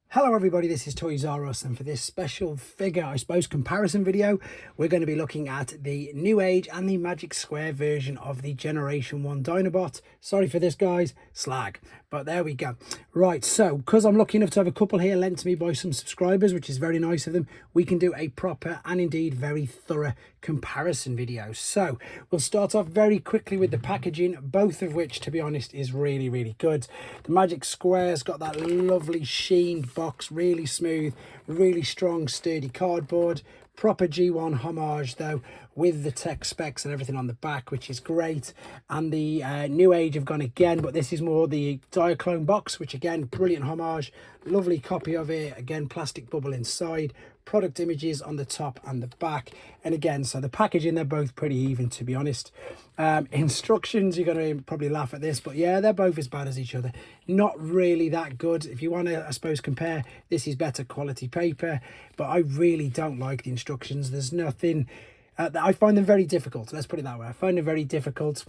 Hello everybody, this is Toysareruss, and for this special figure, I suppose, comparison video, we're going to be looking at the Newage and the Magic Square version of the Generation 1 Dinobot. Sorry for this, guys, slag. But there we go. Right, so, because I'm lucky enough to have a couple here lent to me by some subscribers, which is very nice of them, we can do a proper and indeed very thorough comparison video. So, we'll start off very quickly with the packaging, both of which, to be honest, is really good. The Magic Square's got that lovely sheen box, really smooth, really strong, sturdy cardboard. Proper G1 homage though, with the tech specs and everything on the back, which is great. And the Newage have gone again, but this is more the Diaclone box, which again, brilliant homage, lovely copy of it, again, plastic bubble inside, product images on the top and the back. And again, so the packaging, they're both pretty even, to be honest. Instructions, you're going to probably laugh at this, but yeah, they're both as bad as each other. Not really that good. If you want to, I suppose, compare, this is better quality paper, but I really don't like the instructions. There's nothing, I find them very difficult. Let's put it that way. I find them very difficult.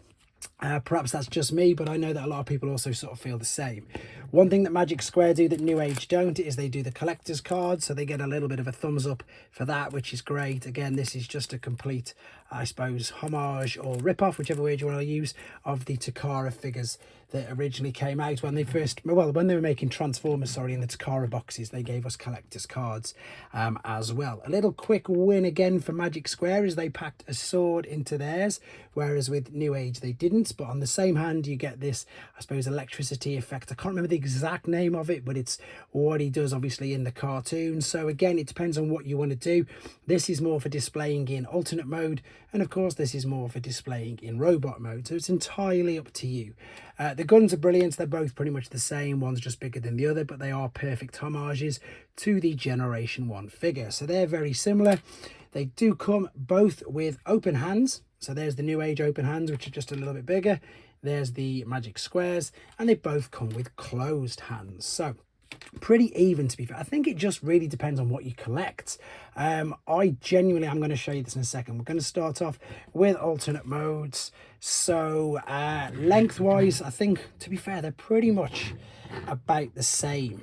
Perhaps that's just me, but I know that a lot of people also sort of feel the same. One thing that Magic Square do that Newage don't is they do the collector's card, so they get a little bit of a thumbs up for that, which is great. Again, this is just a complete, I suppose, homage or rip-off, whichever word you want to use, of the Takara figures that originally came out when they first, well, when they were making Transformers, sorry, in the Takara boxes. They gave us collector's cards as well. A little quick win again for Magic Square is they packed a sword into theirs, whereas with Newage they didn't. But on the same hand, you get this, I suppose, electricity effect. I can't remember the exact name of it, but it's what he does obviously in the cartoon. So again, it depends on what you want to do. This is more for displaying in alternate mode, and of course this is more for displaying in robot mode, so it's entirely up to you. The guns are brilliant. They're both pretty much the same. One's just bigger than the other, but they are perfect homages to the Generation 1 figure, so they're very similar. They do come both with open hands. So there's the Newage open hands, which are just a little bit bigger. There's the Magic Squares, and they both come with closed hands. So pretty even, to be fair. I think it just really depends on what you collect. I genuinely, I'm going to show you this in a second. We're going to start off with alternate modes. So lengthwise, I think, to be fair, they're pretty much about the same.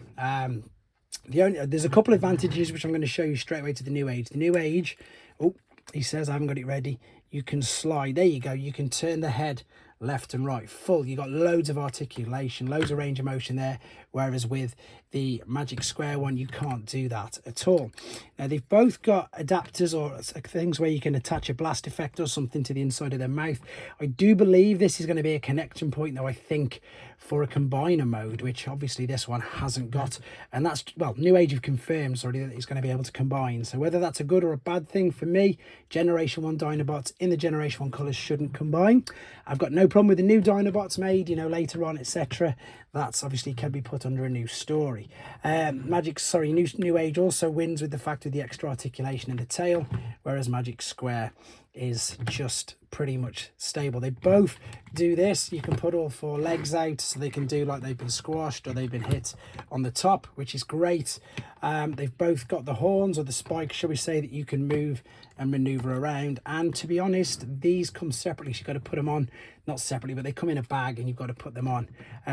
There's a couple of advantages which I'm going to show you straight away to the Newage. The Newage, oh, he says I haven't got it ready. You can slide, there you go, you can turn the head left and right full. You got loads of articulation, loads of range of motion there, whereas with the Magic Square one you can't do that at all. Now they've both got adapters or things where you can attach a blast effect or something to the inside of their mouth. I do believe this is going to be a connection point though, I think, for a combiner mode, which obviously this one hasn't got, and that's, well, Newage have confirmed already that it's going to be able to combine. So whether that's a good or a bad thing, for me, Generation 1 Dinobots in the Generation 1 colours shouldn't combine. I've got no problem with the new Dinobots made, you know, later on, etc. That's obviously can be put under a new story. Newage also wins with the fact of the extra articulation in the tail, whereas Magic Square is just pretty much stable. They both do this. You can put all four legs out, so they can do like they've been squashed or they've been hit on the top, which is great. They've both got the horns or the spikes, shall we say, that you can move and maneuver around. And to be honest, these come separately, so you've got to put them on, not separately, but they come in a bag and you've got to put them on.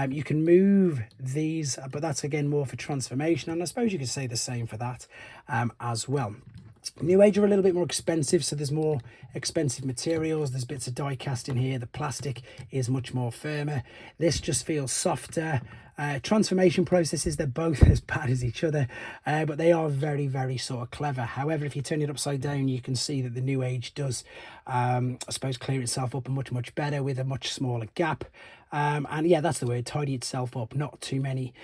You can move these, but that's again more for transformation, and I suppose you could say the same for that as well. Newage are a little bit more expensive, so there's more expensive materials. There's bits of die cast in here. The plastic is much more firmer. This just feels softer. Transformation processes, they're both as bad as each other, but they are very sort of clever. However, if you turn it upside down, you can see that the Newage does, I suppose, clear itself up much better with a much smaller gap. And yeah, that's the word, tidy itself up, not too many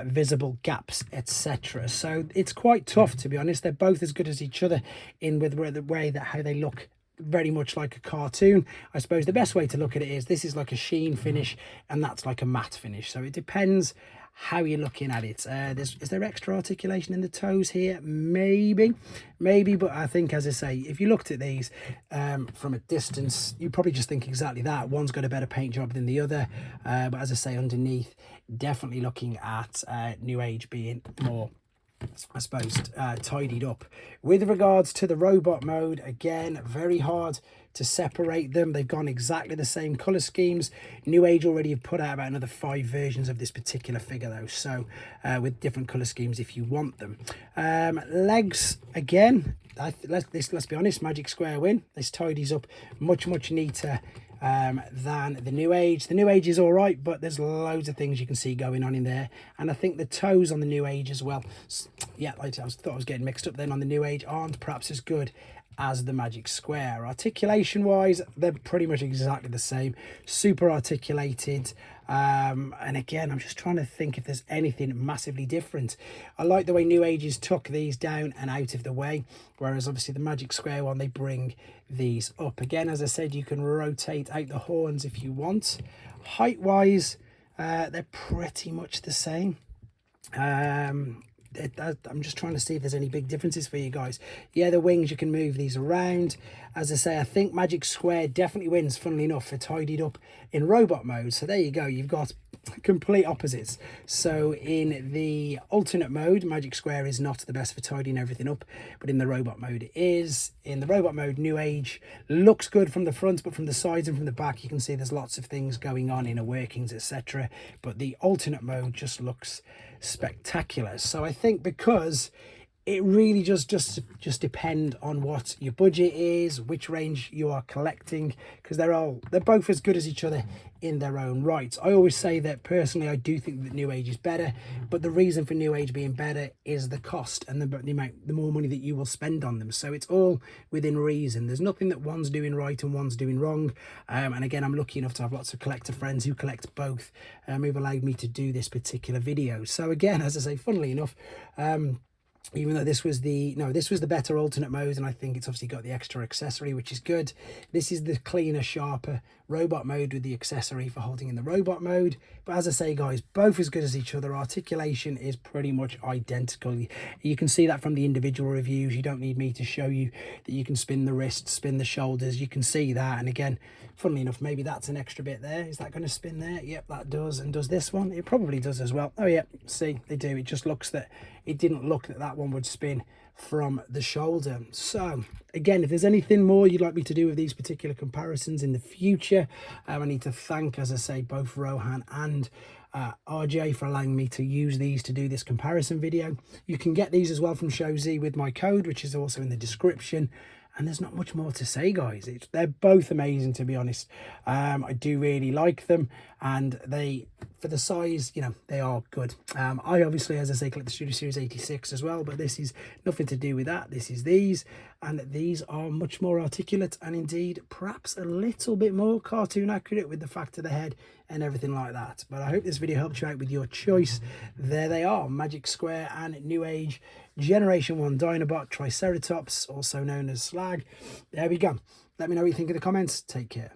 visible gaps, etc. So it's quite tough, to be honest. They're both as good as each other in with the way that how they look, very much like a cartoon. I suppose the best way to look at it is this is like a sheen finish and that's like a matte finish, so it depends how you're looking at it. Is there extra articulation in the toes here? Maybe, but I think, as I say, if you looked at these from a distance, you probably just think exactly that. One's got a better paint job than the other, but as I say, underneath, definitely looking at Newage being more I suppose, tidied up. With regards to the robot mode, again, very hard to separate them. They've gone exactly the same color schemes. Newage already have put out about another 5 versions of this particular figure though, so with different color schemes if you want them. Legs, again, let's be honest, Magic Square win. This tidies up much neater than the Newage. The Newage is all right, but there's loads of things you can see going on in there, and I think the toes on the Newage as well, yeah, I thought I was getting mixed up then, on the Newage aren't perhaps as good as the Magic Square. Articulation wise, they're pretty much exactly the same, super articulated. And again, I'm just trying to think if there's anything massively different. I like the way Newages took these down and out of the way, whereas obviously the Magic Square one, they bring these up. Again, as I said, you can rotate out the horns if you want. Height wise, they're pretty much the same. I'm just trying to see if there's any big differences for you guys. Yeah, the wings, you can move these around. As I say, I think Magic Square definitely wins, funnily enough, for tidied up in robot mode. So there you go, you've got complete opposites. So in the alternate mode, Magic Square is not the best for tidying everything up, but in the robot mode it is. In the robot mode, Newage looks good from the front, but from the sides and from the back you can see there's lots of things going on, inner workings, etc. But the alternate mode just looks spectacular. So I think because it really just depend on what your budget is, which range you are collecting, because they're both as good as each other in their own right. I always say that personally I do think that Newage is better, but the reason for Newage being better is the cost and the more money that you will spend on them. So it's all within reason. There's nothing that one's doing right and one's doing wrong. And again, I'm lucky enough to have lots of collector friends who collect both, who've allowed me to do this particular video. So again, as I say, funnily enough, even though this was the better alternate mode, and I think it's obviously got the extra accessory, which is good. This is the cleaner, sharper robot mode with the accessory for holding in the robot mode. But as I say, guys, both as good as each other. Articulation is pretty much identical. You can see that from the individual reviews. You don't need me to show you that you can spin the wrists, spin the shoulders. You can see that. And again, funnily enough, maybe that's an extra bit there. Is that going to spin there? Yep, that does. And does this one? It probably does as well. Oh yeah, see, they do. It just looks that it didn't look that one would spin from the shoulder. So again, if there's anything more you'd like me to do with these particular comparisons in the future, I need to thank, as I say, both Rohan and RJ for allowing me to use these to do this comparison video. You can get these as well from ShowZ with my code, which is also in the description. And there's not much more to say, guys. They're both amazing, to be honest. I do really like them, and for the size, you know, they are good. I obviously, as I say, collect the Studio Series 86 as well, but this is nothing to do with that. This is these, and these are much more articulate, and indeed perhaps a little bit more cartoon accurate with the fact of the head and everything like that. But I hope this video helped you out with your choice. There they are, Magic Square and Newage Generation 1 Dinobot Triceratops, also known as Slag. There we go. Let me know what you think in the comments. Take care.